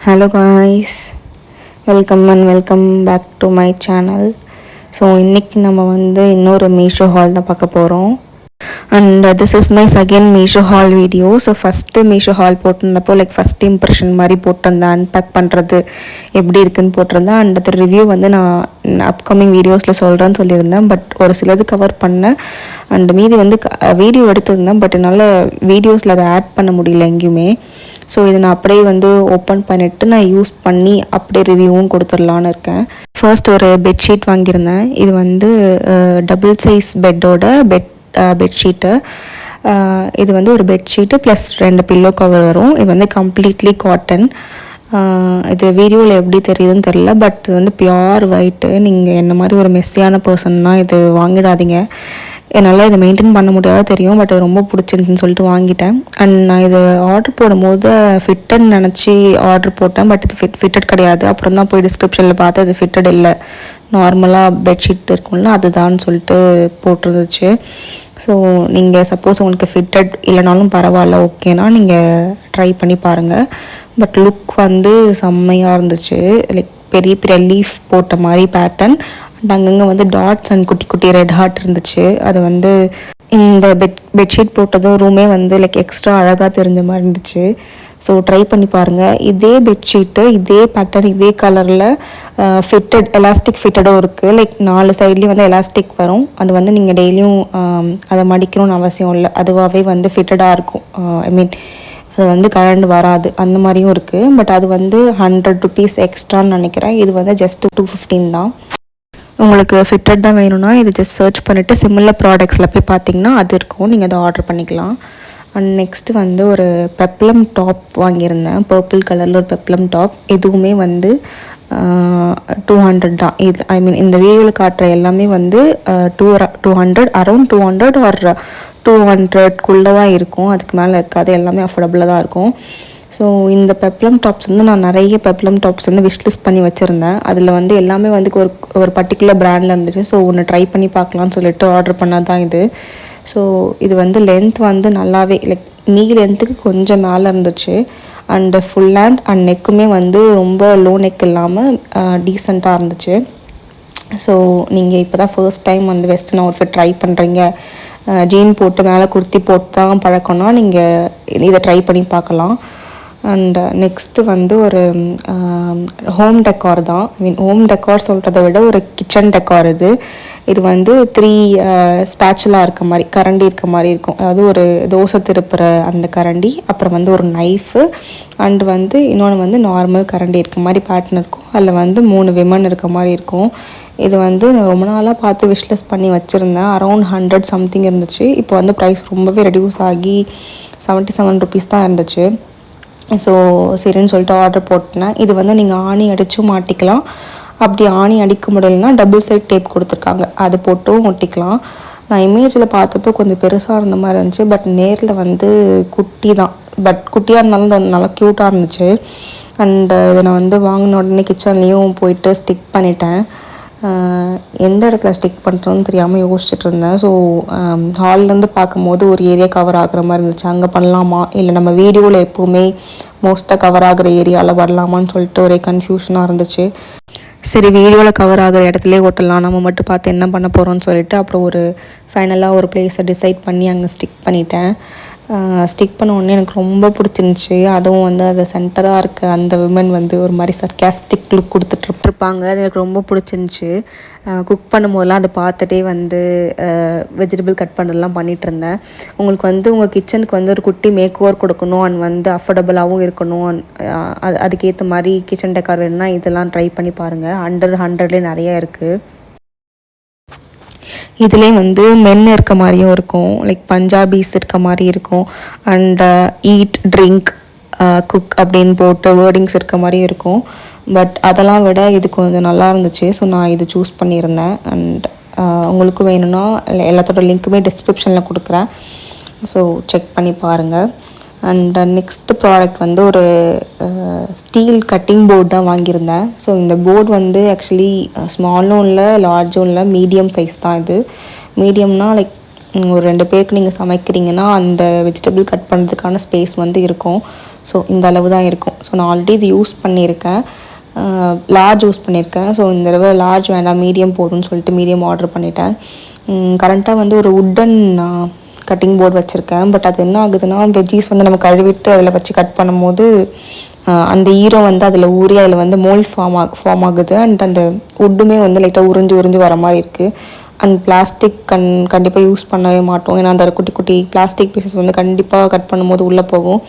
Hello guys, welcome back to my channel. So இன்றைக்கி நம்ம இன்னொரு மீஷோ ஹால் தான் பார்க்க போகிறோம். And this is my second Meesho haul video. So first Meesho haul போட்டிருந்தப்போ ஃபஸ்ட் இம்ப்ரெஷன் மாதிரி போட்டிருந்தேன், அன்பேக் பண்ணுறது எப்படி இருக்குன்னு போட்டிருந்தேன். அண்ட் அது ரிவ்யூ நான் அப்கமிங் வீடியோஸில் சொல்கிறேன்னு சொல்லியிருந்தேன். பட் ஒரு சிலது கவர் பண்ணேன் அண்ட் மீதி வீடியோ எடுத்திருந்தேன். பட் என்னால் வீடியோஸில் அதை ஆட் பண்ண முடியல எங்கேயுமே. ஸோ இதை நான் அப்படியே ஓப்பன் பண்ணிவிட்டு நான் யூஸ் பண்ணி அப்படியே ரிவ்யூவும் கொடுத்துடலான்னு இருக்கேன். ஃபர்ஸ்ட் ஒரு பெட்ஷீட் வாங்கியிருந்தேன். இது டபுள் சைஸ் பெட்ஷீட்டு. இது ஒரு பெட்ஷீட்டு ப்ளஸ் 2 பில்லோ கவர் வரும். இது கம்ப்ளீட்லி காட்டன். இது வீடியோவில் எப்படி தெரியுதுன்னு தெரில, பட் இது பியோர் ஒயிட்டு. நீங்கள் என்ன மாதிரி ஒரு மெஸ்ஸியான பர்சன்னா இது வாங்கிடாதீங்க. என்னால் இதை மெயின்டைன் பண்ண முடியாத தெரியும், பட் அது ரொம்ப பிடிச்சிருந்துன்னு சொல்லிட்டு வாங்கிட்டேன். அண்ட் நான் இது ஆர்டர் போடும்போது ஃபிட்டட்னு நினச்சி ஆர்டர் போட்டேன், பட் இது ஃபிட்டட் கிடையாது. அப்புறம் தான் போய் டிஸ்கிரிப்ஷனில் பார்த்து அது ஃபிட்டட் இல்லை, நார்மலாக பெட்ஷீட் இருக்கும்ல அதுதான் சொல்லிட்டு போட்டிருந்துச்சு. ஸோ நீங்கள் சப்போஸ் உங்களுக்கு ஃபிட்டட் இல்லைனாலும் பரவாயில்ல, ஓகேனா நீங்கள் ட்ரை பண்ணி பாருங்கள். பட் லுக் செம்மையாக இருந்துச்சு. பெரிய பெரிய லீஃப் போட்ட மாதிரி பேட்டர்ன் அண்ட் அங்கங்கே டாட்ஸ் அண்ட் குட்டி குட்டி ரெட் ஹார்ட் இருந்துச்சு. அது இந்த பெட்ஷீட் போட்டதும் ரூமே எக்ஸ்ட்ரா அழகாக தெரிஞ்ச மாதிரி இருந்துச்சு. ஸோ ட்ரை பண்ணி பாருங்கள். இதே பெட்ஷீட்டு இதே பேட்டர்ன் இதே கலரில் எலாஸ்டிக் ஃபிட்டடும் இருக்குது. 4 சைட்லேயும் எலாஸ்டிக் வரும். அது நீங்கள் டெய்லியும் அதை மடிக்கணும்னு அவசியம் இல்லை, அதுவாகவே ஃபிட்டடாக இருக்கும். அது கலண்டு வராது, அந்த மாதிரியும் இருக்குது. பட் அது 100 ருபீஸ் எக்ஸ்ட்ரான்னு நினைக்கிறேன். இது ஜஸ்ட் 215 தான். உங்களுக்கு ஃபிட்டட் தான் வேணும்னா இது ஜஸ்ட் சர்ச் பண்ணிவிட்டு சிமிலர் ப்ராடக்ட்ஸில் போய் பார்த்தீங்கன்னா அது இருக்கும், நீங்கள் அதை ஆர்டர் பண்ணிக்கலாம். அண்ட் நெக்ஸ்ட்டு ஒரு பெப்ளம் டாப் வாங்கியிருந்தேன். பர்பிள் கலரில் ஒரு பெப்ளம் டாப். இதுவுமே 200 தான். இது இந்த வீடியோவில் காட்டுற எல்லாமே 200 அரௌண்ட் 200 ஆர் 200க்குள்ளே தான் இருக்கும், அதுக்கு மேலே இருக்காது. எல்லாமே அஃபோர்டபுளாக தான் இருக்கும். ஸோ இந்த பெப்ளம் டாப்ஸ் நான் நிறைய பெப்ளம் டாப்ஸ் விஷ்லிஸ்ட் பண்ணி வச்சுருந்தேன். அதில் எல்லாமே ஒரு பர்டிகுலர் பிராண்டில் இருந்துச்சு. ஸோ ஒன்று ட்ரை பண்ணி பார்க்கலான்னு சொல்லிட்டு ஆர்டர் பண்ணது தான் இது. ஸோ இது லென்த் நல்லாவே நீ லென்த்துக்கு கொஞ்சம் மேலே இருந்துச்சு. அண்டு ஃபுல் ஹேண்ட் அண்ட் நெக்குமே ரொம்ப லோ நெக் இல்லாமல் டீசெண்டாக இருந்துச்சு. ஸோ நீங்கள் இப்போ தான் first time western outfit try பண்ணுறீங்க, ஜீன் போட்டு மேலே குர்த்தி போட்டு தான் பழக்கம்னா நீங்கள் இதை ட்ரை பண்ணி பார்க்கலாம். அண்ட் நெக்ஸ்ட்டு ஒரு ஹோம் டெக்கார் தான். ஹோம் டெக்கார் சொல்கிறத விட ஒரு கிச்சன் டெக்கார் இது. இது 3 ஸ்பேச்சுலா இருக்க மாதிரி கரண்டி இருக்க மாதிரி இருக்கும். அதாவது ஒரு தோசை திருப்புற அந்த கரண்டி, அப்புறம் ஒரு நைஃபு அண்டு இன்னொன்று நார்மல் கரண்டி இருக்க மாதிரி பேட்டர்ன் இருக்கும். அதில் 3 விமன் இருக்க மாதிரி இருக்கும். இது நான் ரொம்ப நாளாக பார்த்து விஷ்லெஸ் பண்ணி வச்சுருந்தேன். அரௌண்ட் 100 சம்திங் இருந்துச்சு. இப்போ ப்ரைஸ் ரொம்பவே ரெடியூஸ் ஆகி 77 ருபீஸ் தான் இருந்துச்சு. ஸோ சரின்னு சொல்லிட்டு ஆர்டர் போட்டேன். இது நீங்கள் ஆணி அடித்தும் மாட்டிக்கலாம். அப்படி ஆணி அடிக்க முடியலன்னா டபுள் சைட் டேப் கொடுத்துருக்காங்க, அது போட்டும் ஒட்டிக்கலாம். நான் இமேஜில் பார்த்தப்போ கொஞ்சம் பெருசாக இருந்த மாதிரி இருந்துச்சு, பட் நேரில் குட்டி தான். பட் குட்டியாக இருந்தாலும் நல்லா க்யூட்டாக இருந்துச்சு. அண்டு இதை நான் வாங்கின உடனே கிச்சன்லேயும் போயிட்டு ஸ்டிக் பண்ணிட்டேன். எந்த இடத்துல ஸ்டிக் பண்ணுறோன்னு தெரியாமல் யோசிச்சுட்டு இருந்தேன். ஸோ ஹால்லேருந்து பார்க்கும்போது ஒரு ஏரியா கவர் ஆகுற மாதிரி இருந்துச்சு, அங்கே பண்ணலாமா இல்லை நம்ம வீடியோவில் எப்போவுமே மோஸ்ட்டாக கவர் ஆகிற ஏரியாவில் வரலாமான்னு சொல்லிட்டு ஒரே கன்ஃபியூஷனாக இருந்துச்சு. சரி, வீடியோவில் கவர் ஆகிற இடத்துலேயே ஓட்டலாம், நம்ம மட்டும் பார்த்து என்ன பண்ண போகிறோன்னு சொல்லிட்டு அப்புறம் ஃபைனலாக ஒரு பிளேஸை டிசைட் பண்ணி அங்கே ஸ்டிக் பண்ணிட்டேன். ஸ்டிக் பண்ண உடனே எனக்கு ரொம்ப பிடிச்சிருந்துச்சி. அதுவும் அது சென்டராக இருக்க அந்த விமன் ஒரு மாதிரி சர்க்காஸ்டிக் லுக் கொடுத்துட்ருப்பாங்க. அது எனக்கு ரொம்ப பிடிச்சிருந்துச்சி. குக் பண்ணும்போதெல்லாம் அதை பார்த்துட்டே வெஜிடபிள் கட் பண்ணுறதுலாம் பண்ணிகிட்டு இருந்தேன். உங்களுக்கு உங்கள் கிச்சனுக்கு ஒரு குட்டி மேக் ஓவர் கொடுக்கணும் அண்ட் அஃபோர்டபுளாகவும் இருக்கணும், அதுக்கேற்ற மாதிரி கிச்சன் டெக்கார் வேணும்னா இதெல்லாம் ட்ரை பண்ணி பாருங்கள். அண்டர் 100லேயே நிறையா இருக்குது. இதுலேயே மென் இருக்க மாதிரியும் இருக்கும், பஞ்சாபிஸ் இருக்க மாதிரி இருக்கும். அண்டு ஈட் ட்ரிங்க் குக் அப்படின்னு போட்டு வேர்டிங்ஸ் இருக்க மாதிரியும் இருக்கும். பட் அதெல்லாம் விட இது கொஞ்சம் நல்லா இருந்துச்சு. ஸோ நான் இது சூஸ் பண்ணியிருந்தேன். அண்ட் உங்களுக்கும் வேணும்னா எல்லாத்தோட லிங்க்குமே டிஸ்கிரிப்ஷனில் கொடுக்குறேன். ஸோ செக் பண்ணி பாருங்கள். அண்ட் நெக்ஸ்ட் ப்ராடக்ட் ஒரு ஸ்டீல் கட்டிங் போர்டு தான் வாங்கியிருந்தேன். ஸோ இந்த போர்டு ஆக்சுவலி ஸ்மாலும் இல்லை லார்ஜும் இல்லை, மீடியம் சைஸ் தான். இது மீடியம்னா ஒரு 2 பேருக்கு நீங்கள் சமைக்கிறீங்கன்னா அந்த வெஜிடபிள் கட் பண்ணுறதுக்கான ஸ்பேஸ் வந்து இருக்கும். ஸோ இந்த அளவு தான் இருக்கும். ஸோ நான் ஆல்ரெடி இது யூஸ் பண்ணியிருக்கேன், லார்ஜ் யூஸ் பண்ணியிருக்கேன். ஸோ இந்த தடவை லார்ஜ் வேண்டாம், மீடியம் போதும்னு சொல்லிட்டு மீடியம் ஆர்டர் பண்ணிட்டேன். கரண்ட்டாக வந்து ஒரு உட்டன் கட்டிங் போர்டு வச்சுருக்கேன். பட் அது என்ன ஆகுதுன்னா, வெஜ்ஜீஸ் வந்து நம்ம கழுவிட்டு அதில் வச்சு கட் பண்ணும்போது அந்த ஈரம் வந்து அதில் ஊறி அதில் வந்து மோல்ட் ஃபார்ம் ஆகுது. அண்ட் அந்த உட்டுமே வந்து லைட்டாக உறிஞ்சு வர மாதிரி இருக்குது. அண்ட் பிளாஸ்டிக் கண்டிப்பாக யூஸ் பண்ணவே மாட்டோம். ஏன்னா அந்த குட்டி குட்டி பிளாஸ்டிக் பீசஸ் வந்து கண்டிப்பாக கட் பண்ணும்போது உள்ளே போகும்.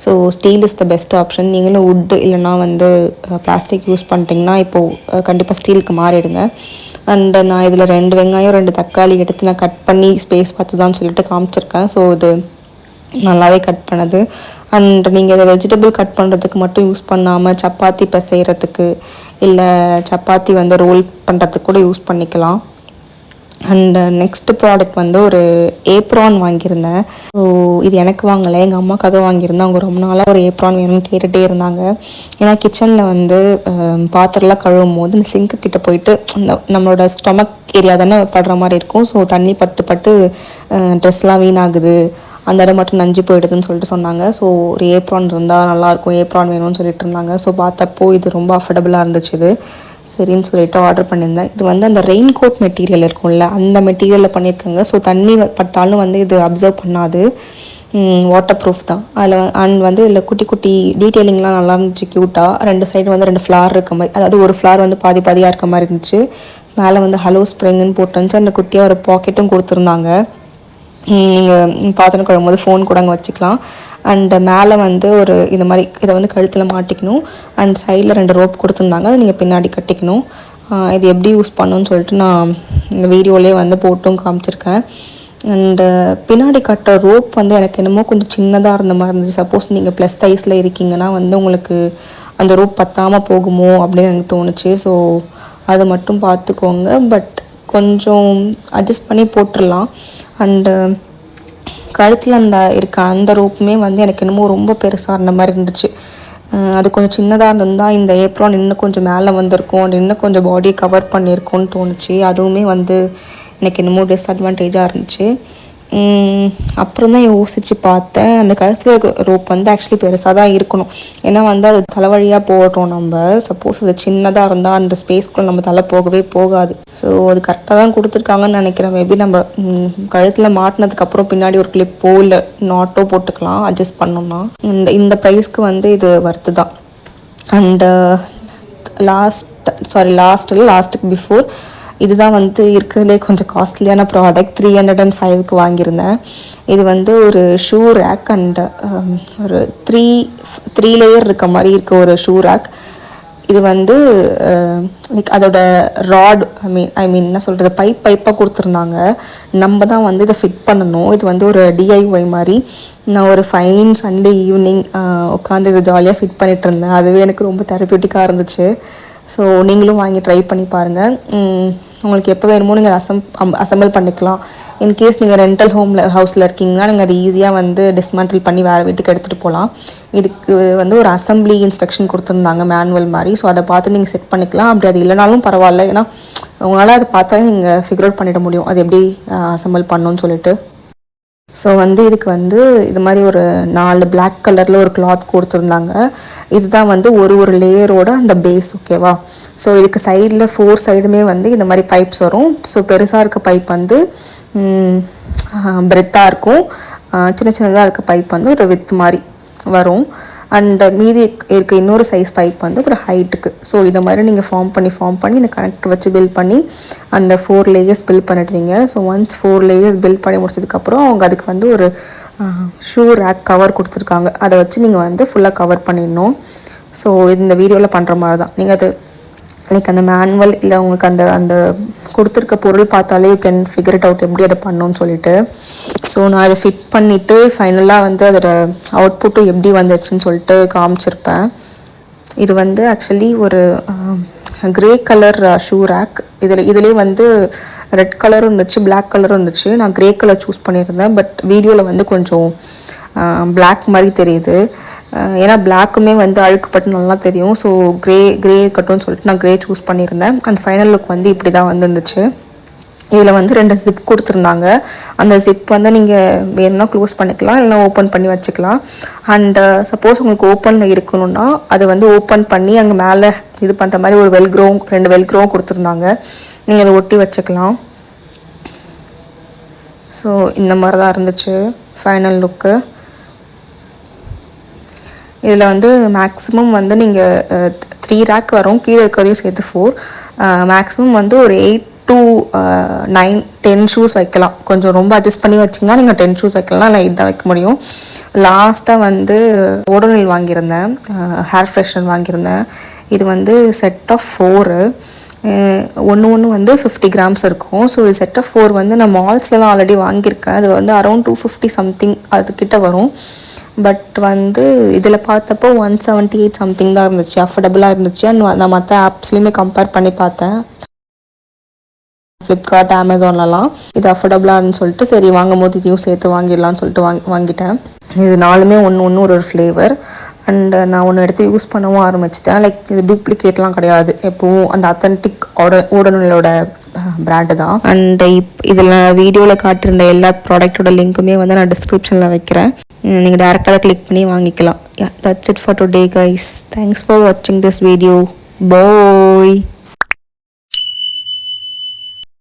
So steel is the best option. நீங்களும் உட்டு இல்லைனா வந்து பிளாஸ்டிக் யூஸ் பண்ணிட்டீங்கன்னா இப்போது கண்டிப்பாக ஸ்டீலுக்கு மாறிடுங்க. அண்ட் நான் இதில் 2 வெங்காயம் 2 தக்காளி எடுத்து நான் கட் பண்ணி ஸ்பேஸ் பார்த்து தான் சொல்லிட்டு காமிச்சிருக்கேன். ஸோ இது நல்லாவே கட் பண்ணது. அண்ட் நீங்கள் இதை வெஜிடபிள் கட் பண்ணுறதுக்கு மட்டும் யூஸ் பண்ணாமல் சப்பாத்தி பிசைகிறதுக்கு இல்லை சப்பாத்தி வந்து ரோல் பண்ணுறதுக்கு கூட யூஸ் பண்ணிக்கலாம். அண்டு நெக்ஸ்ட் ப்ராடக்ட் வந்து ஒரு ஏப்ரான் வாங்கியிருந்தேன். ஸோ இது எனக்கு வாங்கலை, எங்கள் அம்மாக்காக வாங்கியிருந்தேன். அவங்க ரொம்ப நாளாக ஒரு ஏப்ரான் வேணும்னு கேட்டுகிட்டே இருந்தாங்க. ஏன்னா கிச்சனில் வந்து பாத்திரம்லாம் கழுவும் போது இந்த சிங்க்கு கிட்டே போயிட்டு நம்மளோட ஸ்டொமக் ஏரியா தானே படுற மாதிரி இருக்கும். ஸோ தண்ணி பட்டு ட்ரெஸ்லாம் வீணாகுது, அந்த இடம் மட்டும் நஞ்சு போயிடுதுன்னு சொல்லிட்டு சொன்னாங்க. ஸோ ஒரு ஏப்ரான் இருந்தால் நல்லாயிருக்கும், ஏப்ரான் வேணும்னு சொல்லிட்டு இருந்தாங்க. ஸோ பார்த்தப்போ இது ரொம்ப அஃபோர்டபுளாக இருந்துச்சு. இது சரின்னு சொல்லிட்டு ஆர்டர் பண்ணியிருந்தேன். இது வந்து அந்த ரெயின் கோட் மெட்டீரியல் இருக்கும்ல, அந்த மெட்டீரியலில் பண்ணியிருக்காங்க. ஸோ தண்ணி பட்டாலும் வந்து இது அப்சர்வ் பண்ணாது, வாட்டர் ப்ரூஃப் தான். அதில் அண்ட் வந்து இதில் குட்டி குட்டி டீட்டெயிலிங்லாம் நல்லா இருந்துச்சு, க்யூட்டாக. 2 சைடு வந்து 2 ஃப்ளார் இருக்க மாதிரி, அதாவது ஒரு ஃப்ளார் வந்து பாதியாக இருக்க மாதிரி இருந்துச்சு. மேலே வந்து ஹலோ ஸ்ப்ரிங்குன்னு போட்டுருந்துச்சு. அந்த குட்டியாக ஒரு பாக்கெட்டும் கொடுத்துருந்தாங்க. நீங்கள் பாத்திரம் கழுவும் போது ஃபோன் கூட அங்கே வச்சுக்கலாம். அண்டு மேலே வந்து ஒரு இந்த மாதிரி இதை வந்து கழுத்தில் மாட்டிக்கணும். அண்ட் சைடில் 2 ரோப் கொடுத்துருந்தாங்க, அதை நீங்கள் பின்னாடி கட்டிக்கணும். இது எப்படி யூஸ் பண்ணணும்னு சொல்லிட்டு நான் இந்த வீடியோலேயே வந்து போட்டும் காமிச்சிருக்கேன். அண்டு பின்னாடி கட்டுற ரோப் வந்து எனக்கு என்னமோ கொஞ்சம் சின்னதாக இருந்த மாதிரி இருந்துச்சு. சப்போஸ் நீங்கள் ப்ளஸ் சைஸில் இருக்கீங்கன்னா வந்து உங்களுக்கு அந்த ரோப் பத்தாமல் போகுமோ அப்படின்னு எனக்கு தோணுச்சு. ஸோ அதை மட்டும் பார்த்துக்கோங்க. பட் கொஞ்சம் அட்ஜஸ்ட் பண்ணி போட்டுடலாம். அண்டு கழுத்தில் அந்த ரோப்புமே வந்து எனக்கு என்னமோ ரொம்ப பெருசாக இருந்த மாதிரி இருந்துச்சு. அது கொஞ்சம் சின்னதாக இருந்திருந்தால் இந்த ஏப்ரான் இன்னும் கொஞ்சம் மேலே வந்திருக்கும், அது இன்னும் கொஞ்சம் பாடியை கவர் பண்ணியிருக்கோன்னு தோணுச்சு. அதுவுமே வந்து எனக்கு என்னமோ டிஸ்அட்வான்டேஜாக இருந்துச்சு. அப்புறம் தான் யோசித்து பார்த்தேன், அந்த கழுத்தில் ரோப் வந்து ஆக்சுவலி பெருசாக தான் இருக்கணும். ஏன்னா வந்து அது தலைவழியாக போடுறோம் நம்ம. சப்போஸ் அது சின்னதாக இருந்தால் அந்த ஸ்பேஸ்க்குள்ளே நம்ம தலை போகவே போகாது. ஸோ அது கரெக்டாக தான் கொடுத்துருக்காங்கன்னு நினைக்கிறேன். மேபி நம்ம கழுத்தில் மாட்டினதுக்கப்புறம் பின்னாடி ஒரு கிளிப்போ இல்லை நாட்டோ போட்டுக்கலாம் அட்ஜஸ்ட் பண்ணோம்னா. இந்த ப்ரைஸ்க்கு வந்து இது வர்த்து தான். அண்டு லாஸ்ட்டுக்கு பிஃபோர் இதுதான் வந்து இருக்கிறதுலே கொஞ்சம் காஸ்ட்லியான ப்ராடக்ட். 305க்கு வாங்கியிருந்தேன். இது வந்து ஒரு ஷூ ரேக் அண்ட் ஒரு த்ரீ லேயர் இருக்க மாதிரி இருக்க ஒரு ஷூ ரேக். இது வந்து லைக் அதோட ராட் ஐ மீன் என்ன சொல்கிறது, பைப்பாக கொடுத்துருந்தாங்க. நம்ம தான் வந்து இதை ஃபிட் பண்ணணும். இது வந்து ஒரு DIY மாதிரி. நான் ஒரு ஃபைன் சண்டே ஈவினிங் உட்காந்து இதை ஜாலியாக ஃபிட் பண்ணிகிட்டு இருந்தேன். அதுவே எனக்கு ரொம்ப தெரப்யூட்டிக்காக இருந்துச்சு. ஸோ நீங்களும் வாங்கி ட்ரை பண்ணி பாருங்கள். உங்களுக்கு எப்போ வேணுமோ நீங்கள் அசம்பிள் பண்ணிக்கலாம். இன்கேஸ் நீங்கள் ரெண்டல் ஹவுஸில் இருக்கீங்கன்னா நீங்கள் அது ஈஸியாக வந்து டிஸ்மேண்டில் பண்ணி வேறு வீட்டுக்கு எடுத்துகிட்டு போகலாம். இதுக்கு வந்து ஒரு அசம்பிளி இன்ஸ்ட்ரக்ஷன் கொடுத்துருந்தாங்க, மேனுவல் மாதிரி. ஸோ அதை பார்த்து நீங்கள் செட் பண்ணிக்கலாம். அப்படி அது இல்லைனாலும் பரவாயில்ல, ஏன்னா உங்களால் அதை பார்த்தாலே நீங்கள் ஃபிகர் அவுட் பண்ணிட முடியும் அது எப்படி அசம்பிள் பண்ணணும்னு சொல்லிட்டு. ஸோ வந்து இதுக்கு வந்து இது மாதிரி ஒரு 4 பிளாக் கலரில் ஒரு கிளாத் கொடுத்துருந்தாங்க. இதுதான் வந்து ஒரு லேயரோட அந்த பேஸ், ஓகேவா. ஸோ இதுக்கு சைடில் 4 சைடுமே வந்து இந்த மாதிரி பைப்ஸ் வரும். ஸோ பெருசாக இருக்க பைப் வந்து பிரெத்தாக இருக்கும், சின்னதாக இருக்க பைப் வந்து ஒரு வித் மாதிரி வரும். அண்ட் மீதி இருக்க இன்னொரு சைஸ் பைப் வந்து ஒரு ஹைட்டுக்கு. ஸோ இதை மாதிரி நீங்கள் ஃபார்ம் பண்ணி இந்த கனெக்டர் வச்சு பில்ட் பண்ணி அந்த 4 லேயர்ஸ் பில்ட் பண்ணிடுவீங்க. ஸோ ஒன்ஸ் 4 லேயர்ஸ் பில்ட் பண்ணி முடிச்சதுக்கப்புறம் அவங்க அதுக்கு வந்து ஒரு ஷூ ரேக் கவர் கொடுத்துருக்காங்க. அதை வச்சு நீங்கள் வந்து ஃபுல்லாக கவர் பண்ணிடணும். ஸோ இந்த வீடியோவில் பண்ணுற மாதிரி தான். நீங்கள் அது லைக் அந்த மேனுவல் இல்லை உங்களுக்கு அந்த கொடுத்துருக்க பொருள் பார்த்தாலே you can figure it out எப்படி அதை பண்ணணும்னு சொல்லிட்டு. ஸோ நான் அதை ஃபிட் பண்ணிவிட்டு ஃபைனலாக வந்து அதோட அவுட்புட்டும் எப்படி வந்துடுச்சுன்னு சொல்லிட்டு காமிச்சிருப்பேன். இது வந்து ஆக்சுவலி ஒரு க்ரே கலர் ஷூ ரேக். இதுலேயே வந்து ரெட் கலரும் இருந்துச்சு, பிளாக் கலரும் இருந்துச்சு. நான் க்ரே கலர் சூஸ் பண்ணியிருந்தேன். பட் வீடியோவில் வந்து கொஞ்சம் பிளாக் மாதிரி தெரியுது. ஏன்னா பிளாக்குமே வந்து அழுக்குப்பட்டு நல்லா தெரியும். ஸோ க்ரே இருக்கட்டும்னு சொல்லிட்டு நான் க்ரே சூஸ் பண்ணியிருந்தேன். அண்ட் ஃபைனல் லுக் வந்து இப்படி தான் வந்துருந்துச்சு. இதில் வந்து 2 ஜிப் கொடுத்துருந்தாங்க. அந்த ஜிப் வந்து நீங்கள் வேணும்னா க்ளோஸ் பண்ணிக்கலாம், இல்லைனா ஓப்பன் பண்ணி வச்சுக்கலாம். அண்டு சப்போஸ் உங்களுக்கு ஓப்பனில் இருக்கணும்னா அதை வந்து ஓப்பன் பண்ணி அங்கே மேலே இது பண்ணுற மாதிரி ஒரு வெல்க்ரோவும் 2 வெல்க்ரோவும் கொடுத்துருந்தாங்க. நீங்கள் அதை ஒட்டி வச்சுக்கலாம். ஸோ இந்த மாதிரி தான் இருந்துச்சு ஃபைனல் லுக்கு. இதில் வந்து மேக்ஸிமம் வந்து நீங்கள் 3 ரேக் வரும், கீழே இருக்கிறதையும் சேர்த்து 4. மேக்ஸிமம் வந்து ஒரு 8 to 9 10 ஷூஸ் வைக்கலாம். கொஞ்சம் ரொம்ப அட்ஜஸ்ட் பண்ணி வச்சிங்கன்னா நீங்கள் 10 ஷூஸ் வைக்கலாம், இல்லை 8 தான் வைக்க முடியும். லாஸ்ட்டாக வந்து ஓடோனில் வாங்கியிருந்தேன், ஹேர் ஃப்ரெஷ்னர் வாங்கியிருந்தேன். இது வந்து செட் ஆஃப் 4. ஒன்று வந்து 50 கிராம்ஸ் இருக்கும். ஸோ இது செட் ஆஃப் 4 வந்து நான் மால்ஸ்லாம் ஆல்ரெடி வாங்கியிருக்கேன். அது வந்து அரௌண்ட் 250 சம்திங் அதுக்கிட்ட வரும். பட் வந்து இதில் பார்த்தப்போ 178 சம்திங் தான் இருந்துச்சு, அஃபோர்டபுளாக இருந்துச்சு. அண்ட் நான் மற்ற ஆப்ஸ்லேயுமே கம்பேர் பண்ணி பார்த்தேன், ஃப்ளிப்கார்ட், அமேசான்லலாம் இது அஃபோர்டபுளான்னு சொல்லிட்டு சரி வாங்கும் போது இதையும் சேர்த்து வாங்கிடலான்னு சொல்லிட்டு வாங்கிட்டேன். இது 4மே ஒன்று ஒரு ஃப்ளேவர். அண்ட் நான் ஒன்று எடுத்து யூஸ் பண்ணவும் ஆரம்பிச்சிட்டேன். லைக் இது டூப்ளிகேட்லாம் கிடையாது, எப்போவும் அந்த அத்தன்டிக் ஓடோனிலோட பிராண்டு தான். அண்ட் இதில் வீடியோவில் காட்டியிருந்த எல்லா ப்ராடக்டோட லிங்க்குமே வந்து நான் டிஸ்கிரிப்ஷனில் வைக்கிறேன், நீங்கள் டேரெக்டாக கிளிக் பண்ணி வாங்கிக்கலாம். That's it for today guys. Thanks for வாட்சிங் திஸ் வீடியோ. பாய்.